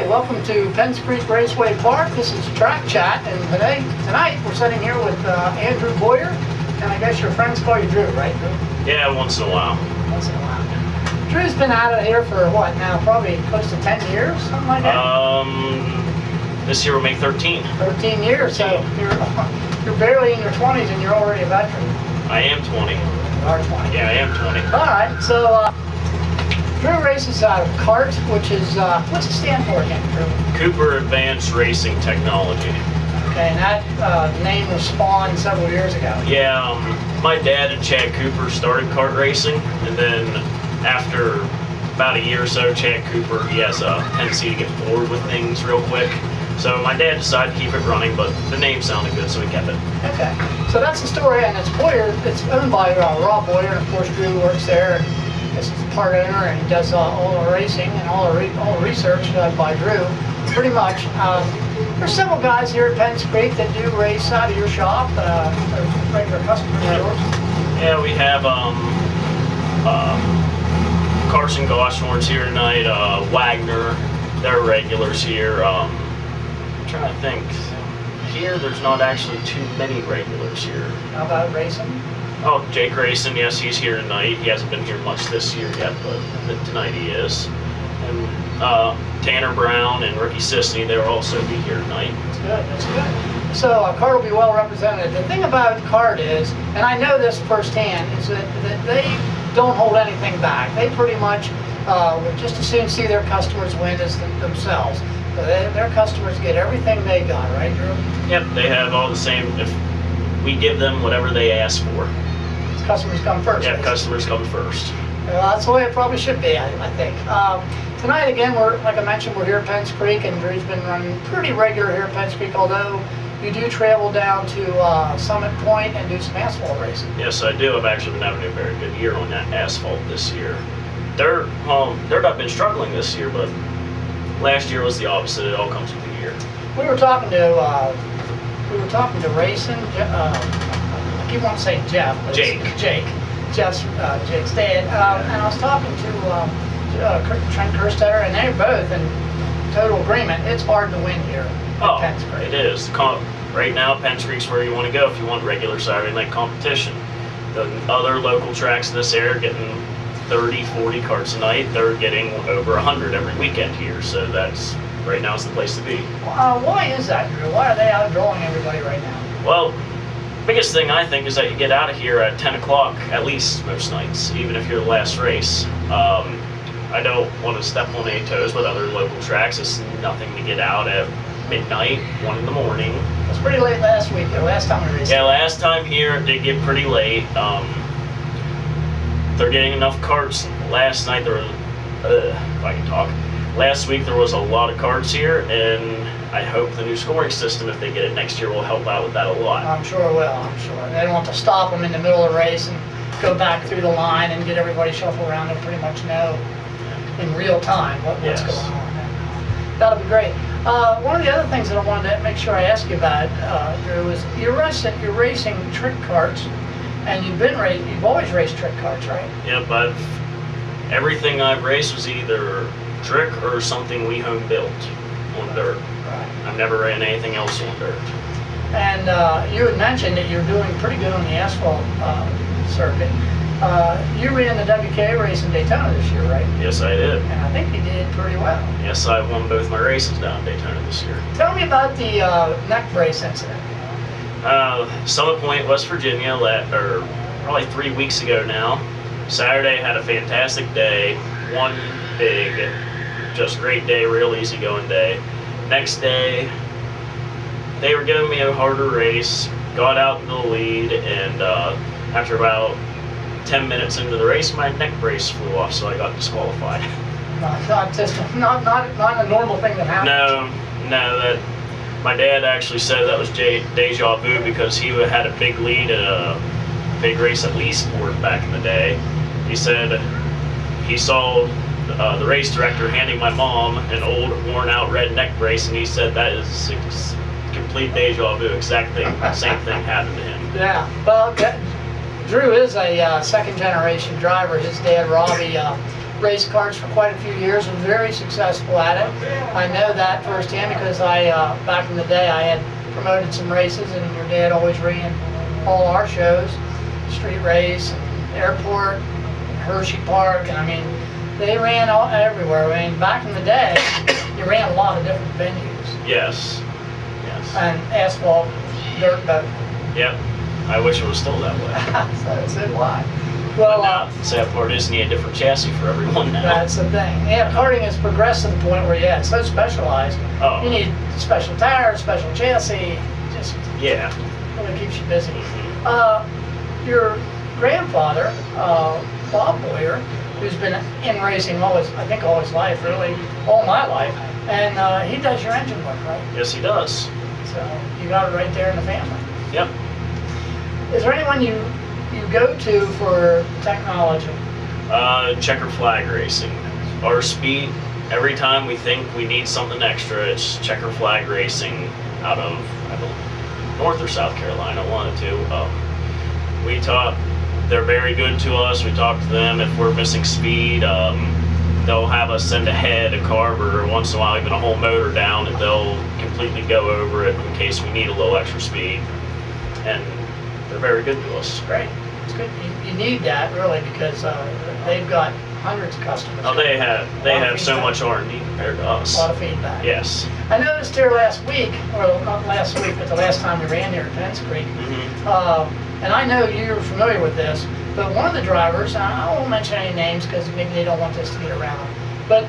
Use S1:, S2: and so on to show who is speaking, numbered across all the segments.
S1: welcome to Penns Creek Raceway Park. This is Track Chat, and tonight we're sitting here with Andrew Boyer, and I guess your friends call you Drew, right, Drew?
S2: Yeah, once in a while.
S1: Once in a while. Drew's been out of here for what now? Probably close to 10 years, something like that?
S2: This year will make 13.
S1: 13 years, so you're barely in your 20s and you're already a veteran.
S2: I am 20.
S1: You are 20.
S2: Yeah, I am 20.
S1: All right, so Drew races out of CART, which is, what's it stand for again, Drew?
S2: Cooper Advanced Racing Technology.
S1: Okay, and that name was spawned several years ago.
S2: Yeah, my dad and Chad Cooper started kart racing, and then after about a year or so, Chad Cooper, he has a tendency to get bored with things real quick. So my dad decided to keep it running, but the name sounded good, so we kept it.
S1: Okay, so that's the story, and it's Boyer. It's owned by Rob Boyer, and of course Drew works there. He's part owner, and he does all the racing and all the research done by Drew. Pretty much. There's several guys here at Penns Creek that do race out of your shop. They're regular customers of yours.
S2: Yeah, we have Carson Goshorn's here tonight. Wagner, they're regulars here. I'm trying to think. Here, there's not actually too many regulars here.
S1: How about racing?
S2: Oh, Jake Grayson, yes, he's here tonight. He hasn't been here much this year yet, but tonight he is. And Tanner Brown and Ricky Sisney, they'll also be here tonight.
S1: That's good, that's good. So CART will be well represented. The thing about CART is, and I know this firsthand, is that they don't hold anything back. They pretty much would just as soon see their customers win as themselves. So their customers get everything they got, right, Drew?
S2: Yep, they have all the same. If we give them whatever they ask for.
S1: Customers come first.
S2: Yeah, customers come first.
S1: Well, that's the way it probably should be, I think. Tonight, again, like I mentioned, we're here at Penns Creek, and Drew's been running pretty regular here at Penns Creek, although you do travel down to Summit Point and do some asphalt racing.
S2: Yes, I do. I've actually been having a very good year on that asphalt this year. They're not been struggling this year, but last year was the opposite. It all comes with the year.
S1: We were talking to racing. I keep wanting to say Jeff. But
S2: Jake.
S1: Jeff's Jake's dad. And I was talking to Trent Kerstetter, and they're both in total agreement. It's hard to win here at Penns Creek.
S2: It is. Right now, Penns Creek's where you want to go if you want regular Saturday night competition. The other local tracks in this area are getting 30, 40 carts a night. They're getting over 100 every weekend here. So right now is the place to be.
S1: Why is that, Drew? Why are they outdrawing everybody right now?
S2: Well, biggest thing I think is that you get out of here at 10 o'clock at least most nights, even if you're the last race. I don't want to step on any toes with other local tracks. It's nothing to get out at midnight, 1 in the morning.
S1: It was pretty late last week, or last time we raced.
S2: Yeah, last time here it did get pretty late. They're getting enough carts. Last night there was, if I can talk, last week there was a lot of carts here, and I hope the new scoring system, if they get it next year, will help out with that a lot.
S1: I'm sure it will, I'm sure. They don't want to stop them in the middle of the race and go back through the line and get everybody shuffled around. They'll pretty much know in real time what's going on. That'll be great. One of the other things that I wanted to make sure I ask you about, Drew, is you're racing trick carts, and you've always raced trick carts, right?
S2: Yep, everything I've raced was either trick or something we home built on dirt.
S1: Right.
S2: I've never ran anything else on dirt.
S1: And you had mentioned that you're doing pretty good on the asphalt circuit. You ran the WK race in Daytona this year, right?
S2: Yes, I did.
S1: And I think you did pretty well.
S2: Yes, I won both my races down in Daytona this year.
S1: Tell me about the neck brace incident.
S2: Summit Point, West Virginia, probably 3 weeks ago now. Saturday, had a fantastic day. One big, just great day, real easygoing day. Next day, they were giving me a harder race, got out in the lead, and after about 10 minutes into the race, my neck brace flew off, so I got disqualified. Not a normal thing that happens. No, my dad actually said that was deja vu because he had a big lead in a big race at Leesport back in the day. He said he saw the race director handing my mom an old worn out red neck brace, and he said that is complete deja vu. Same thing happened to him.
S1: Yeah, well, Drew is a second generation driver. His dad, Robbie, race cars for quite a few years and very successful at it. I know that firsthand because back in the day, I had promoted some races, and your dad always ran all our shows, street race, and airport, Hershey Park, and I mean, they ran everywhere. I mean, back in the day, you ran a lot of different venues.
S2: Yes.
S1: And asphalt, dirt boat.
S2: Yep. I wish it was still that way.
S1: So why?
S2: Well, now, the sad part is you need a different chassis for everyone now.
S1: That's the thing. Yeah, karting has progressed to the point where, yeah, it's so specialized.
S2: Oh.
S1: You need special tires, special chassis, just
S2: yeah.
S1: really keeps you busy. Your grandfather, Bob Boyer, who's been in racing all his life, really, all my life, and he does your engine work, right?
S2: Yes, he does.
S1: So you got it right there in the family.
S2: Yep.
S1: Is there anyone you go to for technology?
S2: Checker flag racing. Our speed, every time we think we need something extra, it's checker flag racing out of, I believe, North or South Carolina, one or two. They're very good to us. We talk to them if we're missing speed. They'll have us send ahead a carb or once in a while even a whole motor down, and they'll completely go over it in case we need a little extra speed. And they're very good to us.
S1: Great. It's good. You need that really because they've got hundreds of customers.
S2: Oh, they have so much R&D compared to us.
S1: A lot of feedback.
S2: Yes.
S1: I noticed here last week, or not last week, but the last time we ran here at Penns Creek, and I know you're familiar with this, but one of the drivers, and I won't mention any names because maybe they don't want this to get around, but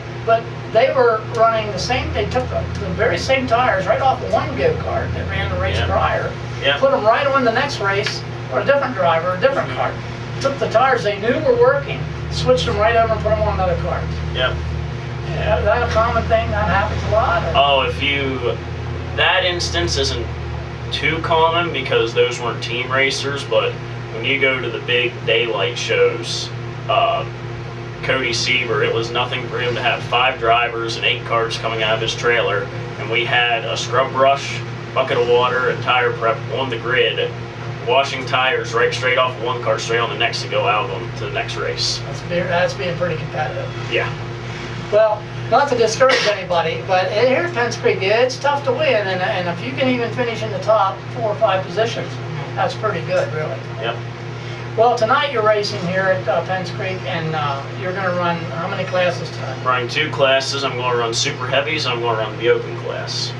S1: they were running they took the very same tires right off one go-kart that ran the race prior, put them right on the next race, or a different driver, a different cart, took the tires they knew were working, switched them right over and put them on another cart.
S2: Yep.
S1: Is that a common thing? That happens a lot? Or?
S2: Oh, that instance isn't too common because those weren't team racers, but when you go to the big daylight shows, Cody Seaver, it was nothing for him to have 5 drivers and 8 carts coming out of his trailer, and we had a scrub brush, bucket of water, and tire prep on the grid, washing tires right straight off one cart straight on the next to go out on to the next race.
S1: That's being pretty competitive.
S2: Yeah.
S1: Well, not to discourage anybody, but here at Penns Creek, it's tough to win, and if you can even finish in the top 4 or 5 positions, that's pretty good, really.
S2: Yep.
S1: Well, tonight you're racing here at Penns Creek, and you're going to run how many classes tonight?
S2: Running 2 classes. I'm going to run Super Heavies, and I'm going to run the Open class.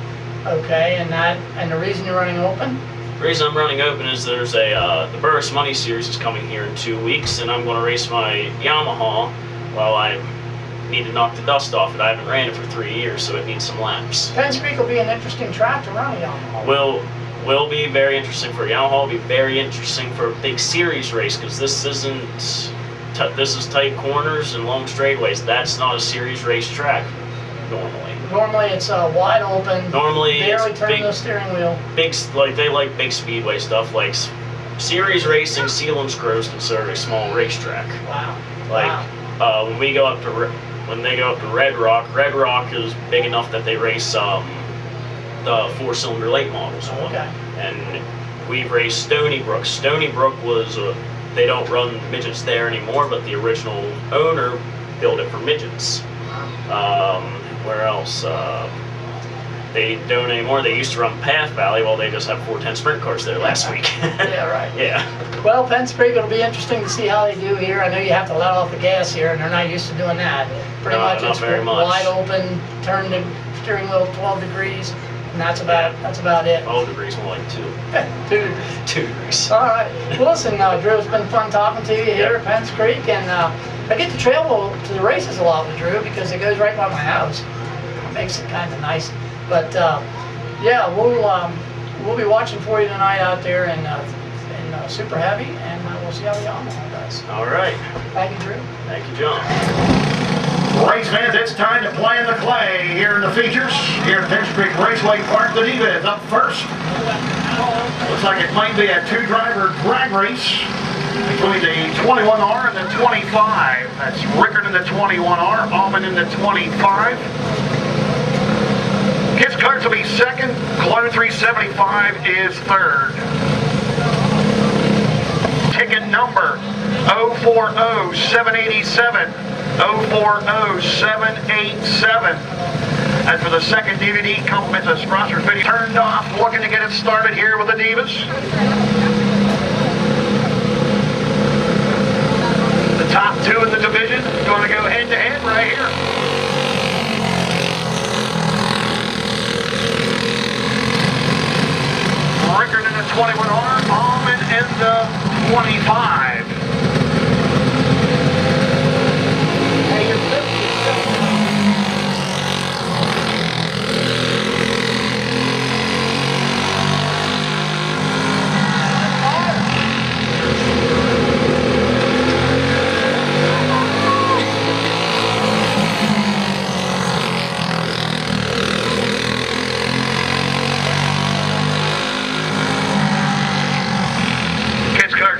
S1: Okay, and the reason you're running Open?
S2: The reason I'm running Open is there's the Burris Money Series is coming here in 2 weeks, and I'm going to race my Yamaha while I need to knock the dust off it. I haven't ran it for 3 years, so it needs some laps.
S1: Penns Creek will be an interesting track to run a Yamaha.
S2: Will be very interesting for Yamaha. Will be very interesting for a big series race because this isn't. This is tight corners and long straightaways. That's not a series race track normally.
S1: Normally it's wide open.
S2: Normally
S1: barely
S2: it's
S1: turn
S2: big,
S1: the steering wheel.
S2: They like big speedway stuff. Like series racing, Seal and Scrow is considered a small racetrack.
S1: Wow.
S2: When they go up to Red Rock is big enough that they race the 4-cylinder late models on.
S1: Okay.
S2: And we've raced Stony Brook. Stony Brook was they don't run midgets there anymore, but the original owner built it for midgets. Where else? They don't anymore. They used to run Path Valley. Well, they just have 410 sprint cars there last week.
S1: Yeah, right.
S2: Yeah.
S1: Well, Penns Creek, it'll be interesting to see how they do here. I know you have to let off the gas here, and they're not used to doing that. Pretty much
S2: not
S1: it's
S2: very much.
S1: wide open, turn the steering wheel 12 degrees, and that's about it.
S2: 12 degrees, more like 2.
S1: 2 degrees.
S2: 2 degrees.
S1: All right. Well, listen, Drew, it's been fun talking to you here at Penns Creek, and I get to travel to the races a lot with Drew because it goes right by my house. It makes it kind of nice. But yeah, we'll be watching for you tonight out there in Super Heavy, and we'll see how the Yamaha does.
S2: All right.
S1: Thank you, Drew.
S2: Thank you, John.
S3: Race fans, it's time to play in the clay here in the features. Here at Penns Creek Raceway Park, the Diva is up first. Looks like it might be a 2-driver drag race between the 21R and the 25. That's Rickert in the 21R, Almond in the 25. His cards will be second. Clone 375 is third. Ticket number 040787. 040787. And for the second DVD, compliments of sponsor video turned off, looking to get it started here with the Divas. The top two in the division going to go head to head right here. Rickert in the 21R, Almond in the 25.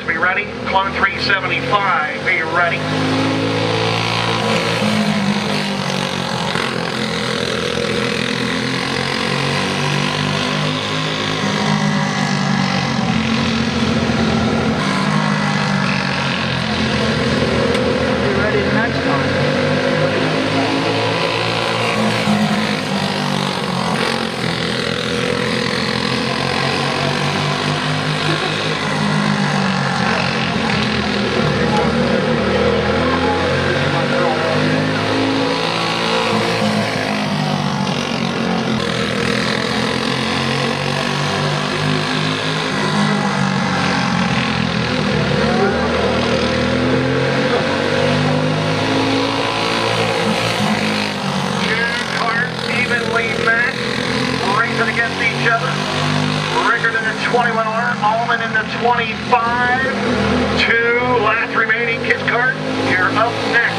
S3: Be ready. Clone 375, be ready.
S1: Be ready the next time. Against each other. Rickert in the 21R, Almond in the 25. 2 last remaining kids cart. You're up next.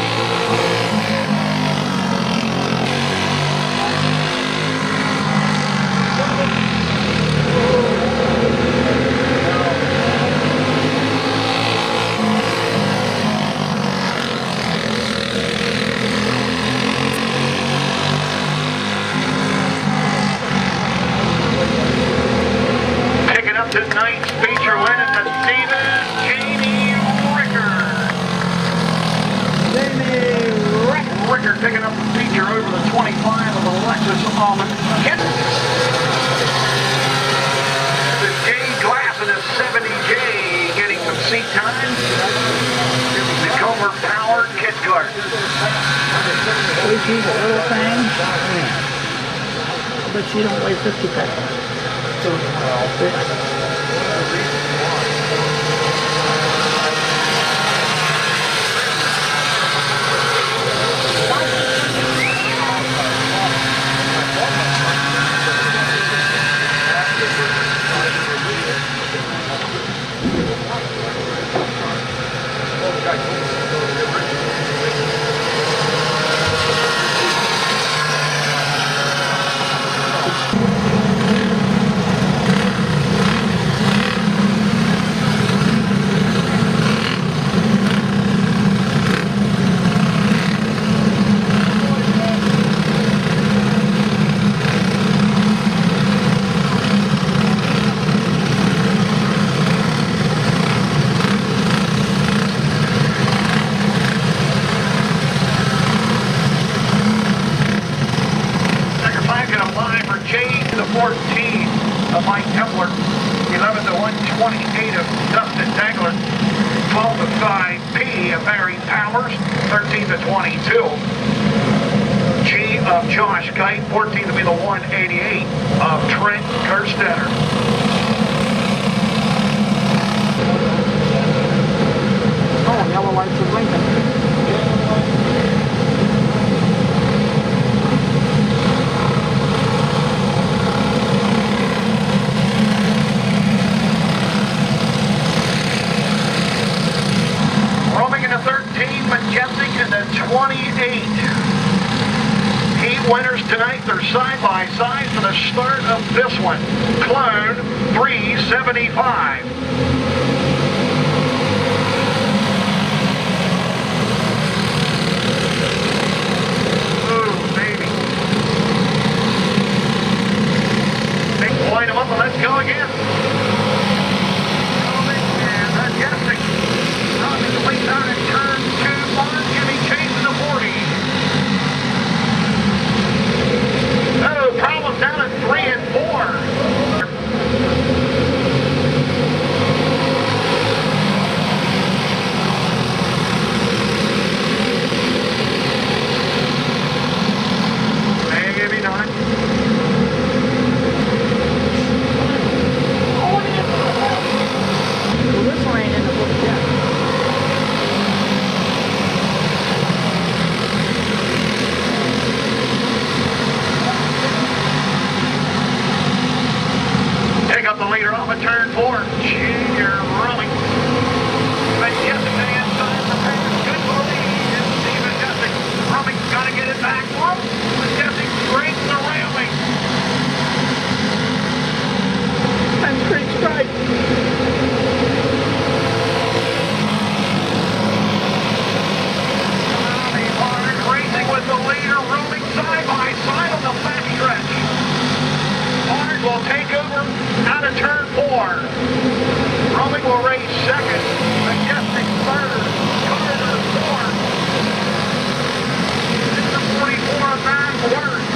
S1: Tonight's feature win at the Divas, Jamie Rickert. Rickert picking up the feature over the 25 of the Lexus Almond. The J Glass in the 70J getting some seat time. The Comer Powered Kit Cart. She's a little thing. But she don't weigh 50 pounds.
S3: Of Mike Kepler, 11 to 128 of Dustin Dangler, 12 to 5P of Barry Powers, 13 to 22. G of Josh Kite, 14 to be the 188 of Trent Kerstetter.
S1: Oh, yellow lights are blinking.
S3: Majestic in the 28. Heat winners tonight, they're side by side for the start of this one. Clone 375. Ooh, baby. Line them up and let's go again. And Majestic. Complete down in turn 2, 1. Jimmy chasing the 4 up the leader off of turn 4. Junior Rowing. Majestic to the inside. Prepares good for the lead. And see Majestic. Rowing's got to get it back. Majestic breaks the railing.
S1: Penns Creek strike.
S3: Racing with the leader, Rowing side by side on the back stretch. Barnes will take over out of turn 4. Rowing will race second. Majestic third. Carter fourth. This is the 44 of 9 quarters.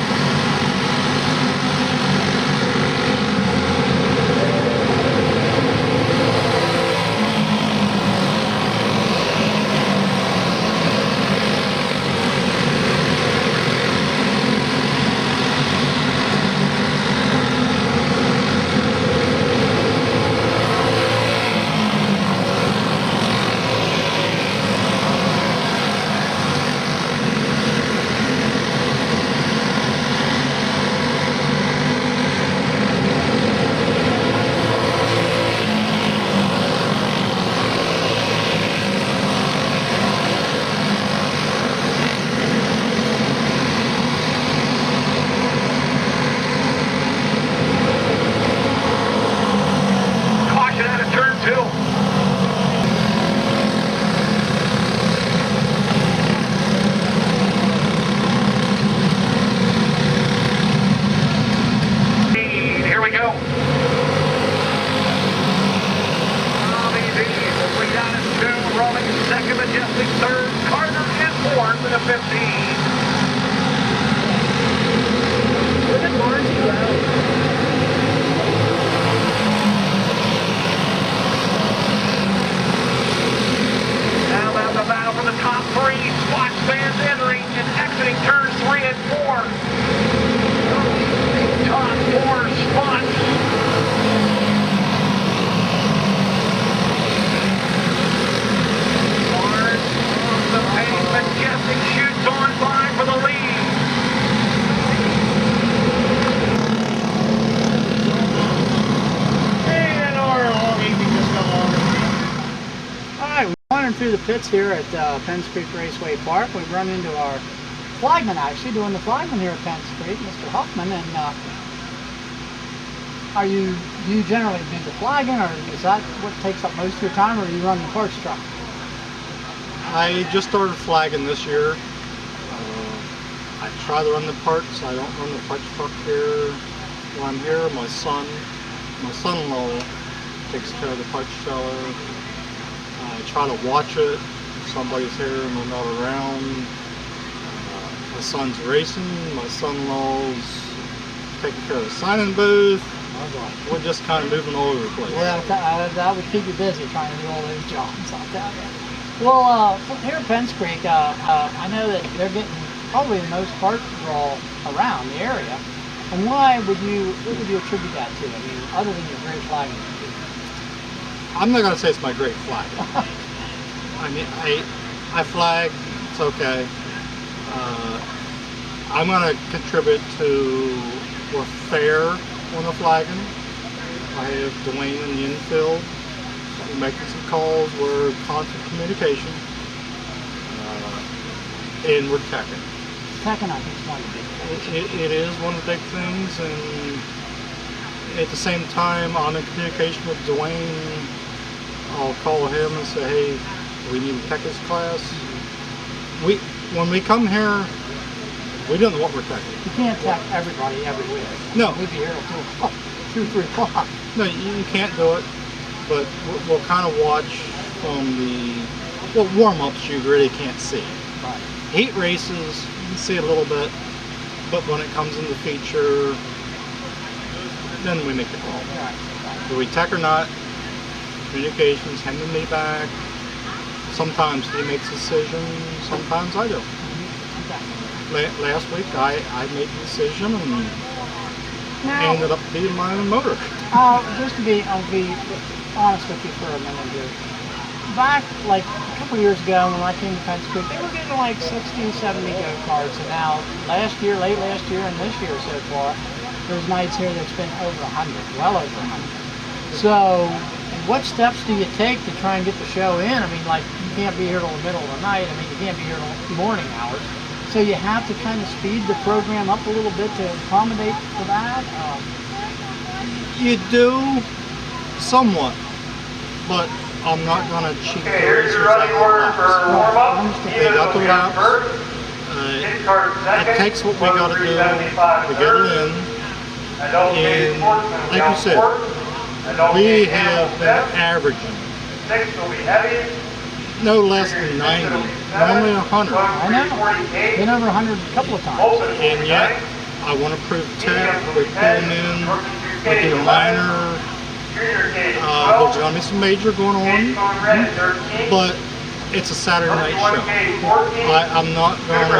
S1: Through the pits here at Penns Creek Raceway Park. We've run into our flagman, actually doing the flagman here at Penns Creek, Mr. Huffman. And do you generally do the flagging, or is that what takes up most of your time, or do you run the parts truck?
S4: I just started flagging this year. I try to run the parts. I don't run the parts truck here when I'm here. My son-in-law takes care of the parts trailer. I try to watch it if somebody's here and they're not around. My son's racing, my son-in-law's taking care of the signing booth. We're just kind of moving all over the place.
S1: Well, that would keep you busy trying to do all those jobs, I'll tell you. Well, here at Penns Creek, I know that they're getting probably the most part draw around the area. And what would you attribute that to? I mean, other than your great flagging?
S4: I'm not going to say it's my great flag. I mean, I flag, it's okay. I'm going to contribute to we're fair on the flagging. I have Dwayne in the infield. We're making some calls. We're constant communication. And we're teching.
S1: Teching, I think, is one of the big things.
S4: It is one of the big things. And at the same time, I'm in communication with Dwayne. I'll call him and say, hey, we need to tech this class. When we come here, we don't know what we're teching.
S1: You can't tech everybody everywhere.
S4: No.
S1: We'd be here till 2, 3 o'clock.
S4: No, you can't do it. But we'll kind of watch from the warm-ups you really can't see.
S1: Right.
S4: Heat races, you can see a little bit. But when it comes into feature, then we make the call.
S1: Right.
S4: Do we tech or not? Communications, him and me back. Sometimes he makes decisions, sometimes I do.
S1: Okay.
S4: Last week I made the decision and
S1: Now,
S4: ended up beating my own motor.
S1: I'll be honest with you for a minute here. Back like a couple years ago when I came to Penns Creek, they were getting like 60, 70 go-karts, and now late last year and this year so far, there's nights here that's been over 100, well over 100.
S5: So, what steps do you take to try and get the show in? I mean, like, you can't be here till the middle of the night. I mean, you can't be here till morning hours. So you have to kind of speed the program up a little bit to accommodate for that.
S4: You do somewhat, but I'm not going to cheat the racers out of laps. They got the laps. It takes what we got to do to get it in. And like you said, we have been averaging no less than 90, normally 100.
S5: I know. Been over 100 a couple of times.
S4: And yet, I want to prove tech. We pull them in, we do minor. There's going to be some major going on, but it's a Saturday night show. I'm not going to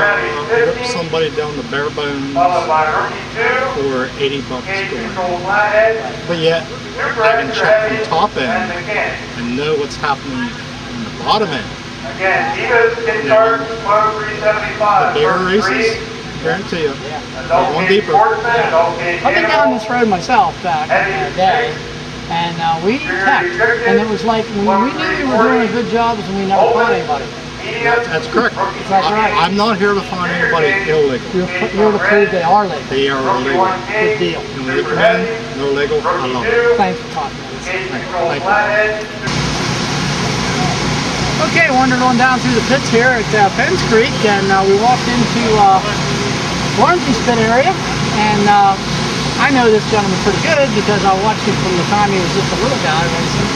S4: rip somebody down the bare bones for $80 going. But yet, I can check the top end and know what's happening in the bottom end. Now, the bigger races, guarantee you, they're going deeper.
S5: I've been down this road myself back in the day, and we checked, and it was like when we knew we were doing a good job is when we never caught anybody.
S4: That's correct.
S5: That's right.
S4: I'm not here to find anybody illegal.
S5: You're to prove they are legal.
S4: They are illegal.
S5: Good deal.
S4: And when they come in, they're legal. I love it.
S5: Thanks for talking to us.
S4: Thank you.
S5: Okay, wandered on down through the pits here at Penns Creek, and we walked into Barnsley's pit area, and I know this gentleman pretty good because I watched him from the time he was just a little guy racing,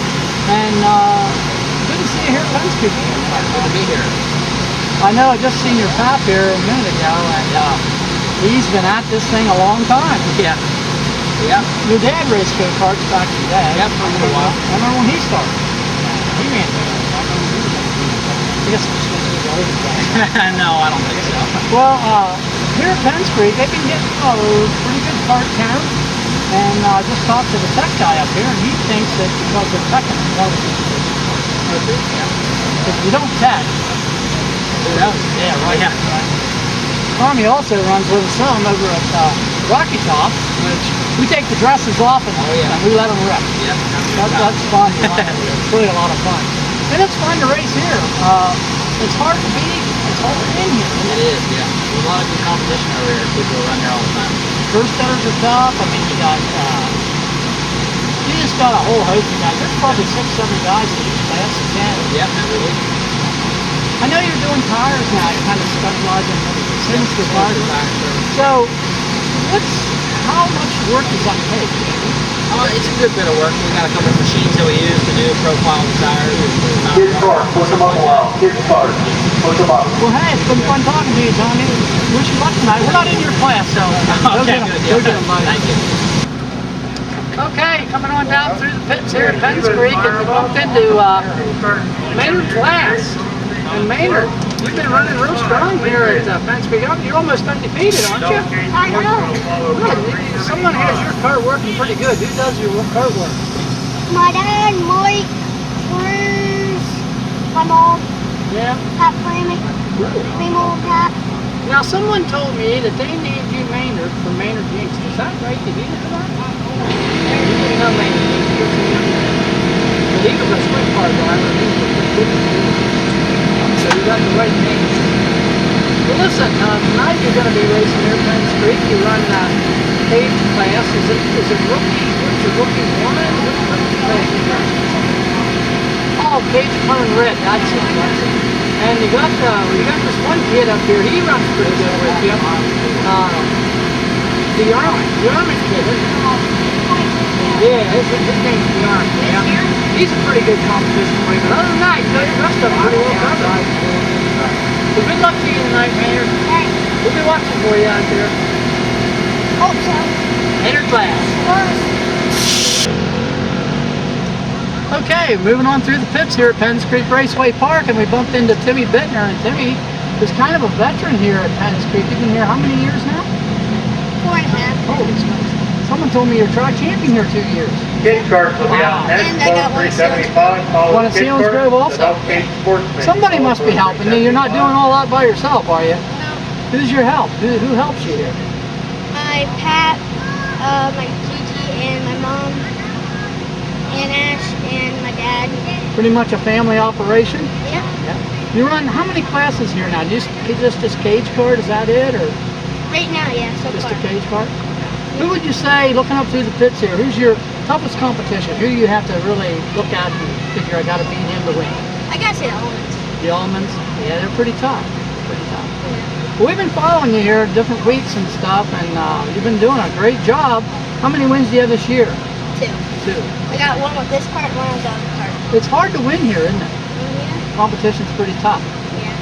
S5: and good to see you here at Penns Creek.
S6: Good to be here.
S5: I know, I just seen your pap here a minute ago, and he's been at this thing a long time.
S6: Yeah. Yep.
S5: Your dad raced go-karts back in the day.
S6: Yep, for a while.
S5: I remember when he started. He ran go-karts. I guess it's supposed to be over there.
S6: No, I don't think so.
S5: Well, here at Penns Creek, they've been getting a pretty good cart count, and I just talked to the tech guy up here, and he thinks that because they're teching, more than because if you don't tech,
S6: Who knows?
S5: yeah, right.
S6: Yeah.
S5: Tommy also runs with us some over at Rocky Top, which we take the dresses off and, and we let them rip.
S6: Yep.
S5: That's fun. It's really a lot of fun. And it's fun to race here. It's hard to beat. It's hard to win here.
S6: It is, yeah. There's a lot of good competition over here. People run here all the time.
S5: First steaders are tough. I mean, you just got a whole host of guys. There's probably 6, 7 guys in each class of 10.
S6: Yep, every week.
S5: I know you're doing tires now. You're kind of specializing in sinister tires. So, how much work does that take?
S6: It's a good bit of work. We've got a couple of machines that we use to do profile the tires.
S7: Get started. Push them up a while. Get started. Push them up.
S5: Well, hey, it's been fun talking to you, Tommy. Wish you luck tonight. We're not in your class, so go get them. Go get them, buddy.
S6: Thank you.
S5: Okay, coming on down through the pits here at Penns Creek, and we bumped into Maynard Glass. And Maynard, you've been running real strong here at Penns Creek. You're almost undefeated, aren't you?
S8: I know.
S5: Good. Someone has your car working pretty good. Who does your car work?
S8: My dad, Mike, Bruce, my mom,
S5: Yeah.
S8: Pat Flaming, me mom, Pat.
S5: Now, someone told me that they named you Maynard for Maynard Jinx. Is that right? Did you know that? You didn't know Maynard Jinx. But he was a sprint car driver. He was a pretty good. So you got the right name. Well, listen, tonight you're going to be racing here at Penns Creek. You run cage class. Is it rookie? What's your rookie one? Oh, cage turn red. That's it. That's it. And you got this one kid up here. He runs pretty good with you. The Army kid. Yeah, his name's the Army. Yeah. He's a pretty good competition player. But other than that, you know, the rest of them pretty well covered. So good luck to you tonight, Maynard.
S8: Thanks.
S5: We'll be watching for you out there.
S8: Hope so.
S5: Maynard Glass.
S8: First.
S5: Okay, moving on through the pits here at Penns Creek Raceway Park, and we bumped into Timmy Bittner, and Timmy is kind of a veteran here at Penns Creek. You've been here how many years now?
S8: 4.5.
S5: Holy smokes. Someone told me you're tri-champion here 2 years.
S7: Kid cards will be out next
S8: And I got
S7: month,
S8: one
S7: 375.
S5: One at Sealands Grove also. Somebody must be helping you. You're not doing all that by yourself, are you?
S8: No.
S5: Who's your help? Who helps you here?
S8: My Pat, my Gigi, and my mom,
S5: Pretty much a family operation?
S8: Yeah.
S5: Yeah. You run how many classes here now? Just this cage card, is that it? Or
S8: Right now, yeah, so
S5: just
S8: far.
S5: a cage card? Who would you say, looking up through the pits here, who's your toughest competition? Who you have to really look at and figure I got to beat him to win?
S8: I gotta say the Owens.
S5: The Almonds? Yeah, they're pretty tough. Pretty tough.
S8: Yeah.
S5: Well, we've been following you here, different weeks and stuff, and you've been doing a great job. How many wins do you have this year?
S8: 2.
S5: 2.
S8: I got one with this cart, one with the other cart.
S5: It's hard to win here, isn't it?
S8: Yeah.
S5: Competition's pretty tough.
S8: Yeah.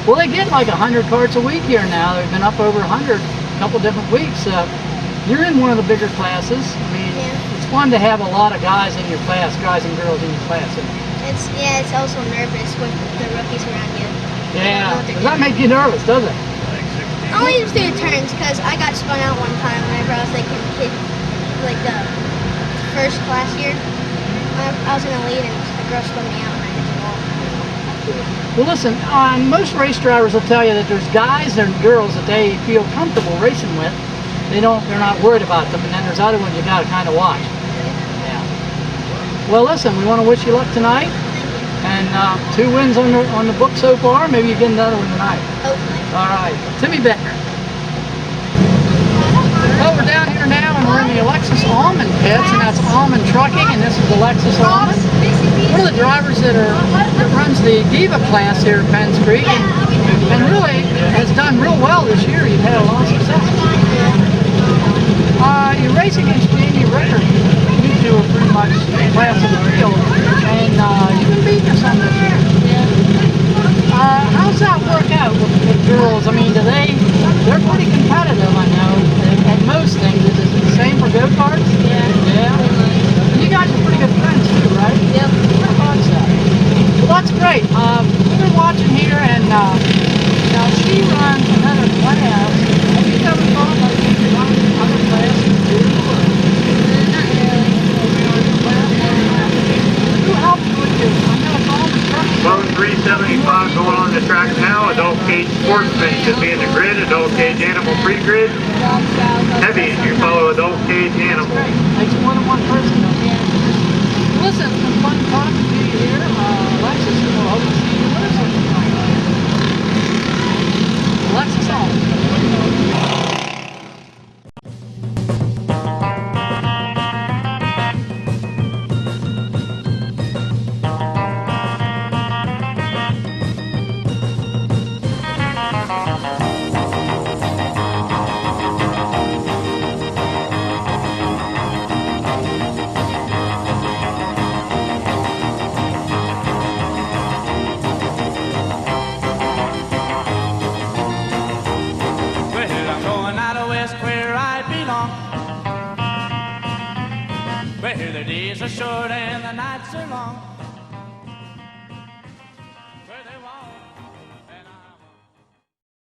S5: Well, they get like 100 carts a week here now. They've been up over 100 a couple different weeks. You're in one of the bigger classes. I mean,
S8: Yeah.
S5: it's fun to have a lot of guys in your class, guys and girls in your class.
S8: It's also nervous with the rookies around you. You don't know
S5: Yeah,
S8: what they're
S5: does that
S8: doing.
S5: make you nervous, does it?
S8: Only through the turns, because I got spun out one time whenever I was like the first class year. I was in the lead and a girl spun me out and I hit the wall.
S5: Well, listen, most race drivers will tell you that there's guys and girls that they feel comfortable racing with. They're not worried about them, and then there's other ones you got to kind of watch. Yeah. Well, listen, we want to wish you luck tonight, and 2 wins on the book so far. Maybe you get another one tonight.
S8: Hopefully.
S5: All right, Timmy Beckner. Well, we're down here now, and we're in the Alexis Almond pits, and that's Almond Trucking, and this is Alexis Almond. One of the drivers that runs the Diva class here at Penns Creek, and really has done real well this year. You've had a lot of success. You race against Jamie Rickert. You two are pretty much class of the field, and you've been beating us on this year. How's that work out with the girls? I mean, they're pretty competitive, I know, at most things. Is it the same for go-karts? Yeah. You guys are pretty good friends too, right?
S8: Yep.
S5: I thought so. Well, that's great. We've been watching here, and now she runs another class. Have you ever thought about running other classes too? Who helped you with your? I know it's all the trucking.
S9: Phone 375 going on the track now. Adult cage sportsman should be in the grid. Adult cage animal pre-grid. Heavies, you follow adult cage animal.
S5: Great. Takes more than one person. Listen, it's been fun talking to you here. Alexis, and we'll hope to see you there sometime. Alexis Almond.
S10: Where the days are short and the nights are long.